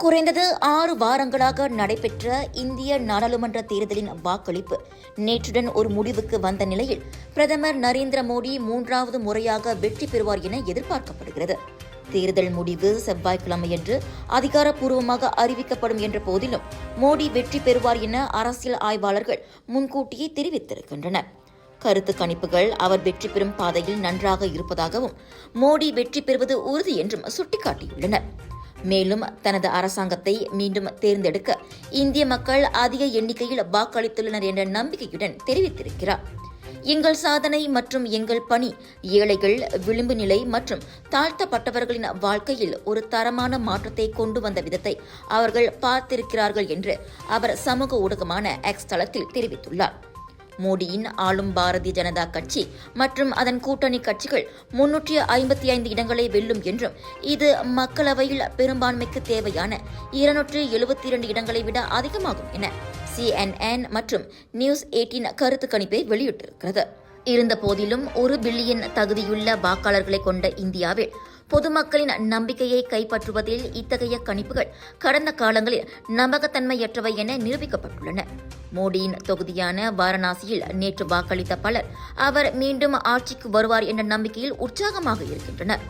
குறைந்தது 6 வாரங்களாக நடைபெற்ற இந்திய நாடாளுமன்ற தேர்தலின் வாக்களிப்பு நேற்றுடன் ஒரு முடிவுக்கு வந்த நிலையில் பிரதமர் நரேந்திர மோடி 3வது முறையாக வெற்றி பெறுவார் என எதிர்பார்க்கப்படுகிறது. தேர்தல் முடிவு செவ்வாய்க்கிழமையன்று அதிகாரப்பூர்வமாக அறிவிக்கப்படும் என்ற போதிலும் மோடி வெற்றி பெறுவார் என அரசியல் ஆய்வாளர்கள் முன்கூட்டியே தெரிவித்திருக்கின்றனர். கருத்து கணிப்புகள் அவர் வெற்றி பெறும் பாதையில் நன்றாக இருப்பதாகவும் மோடி வெற்றி பெறுவது உறுதி என்றும் சுட்டிக்காட்டியுள்ளனர். மேலும் தனது அரசாங்கத்தை மீண்டும் தேர்ந்தெடுக்க இந்திய மக்கள் அதிக எண்ணிக்கையில் வாக்களித்துள்ளனர் என்ற நம்பிக்கையுடன் தெரிவித்திருக்கிறார். எங்கள் சாதனை மற்றும் எங்கள் பணி ஏழைகள், விளிம்பு நிலை மற்றும் தாழ்த்தப்பட்டவர்களின் வாழ்க்கையில் ஒரு தரமான மாற்றத்தை கொண்டு வந்த விதத்தை அவர்கள் பார்த்திருக்கிறார்கள் என்று அவர் சமூக ஊடகமான எக்ஸ் தளத்தில் தெரிவித்துள்ளார். மோடியின் ஆளும் பாரதிய ஜனதா கட்சி மற்றும் அதன் கூட்டணி கட்சிகள் 355 இடங்களை வெல்லும் என்றும் இது மக்களவையில் பெரும்பான்மைக்கு தேவையான 272 இடங்களை விட அதிகமாகும் என CNN மற்றும் நியூஸ் 18 கருத்து கணிப்பை வெளியிட்டிருக்கிறது. இருந்தபோதிலும் 1 பில்லியன் தகுதியுள்ள வாக்காளர்களை கொண்ட இந்தியாவில் பொதுமக்களின் நம்பிக்கையை கைப்பற்றுவதில் இத்தகைய கணிப்புகள் கடந்த காலங்களில் நம்பகத்தன்மையற்றவை என நிரூபிக்கப்பட்டுள்ளன. மோடியின் தொகுதியான வாரணாசியில் நேற்று வாக்களித்த பலர் அவர் மீண்டும் ஆட்சிக்கு வருவார் என்ற நம்பிக்கையில் உற்சாகமாக இருக்கின்றனர்.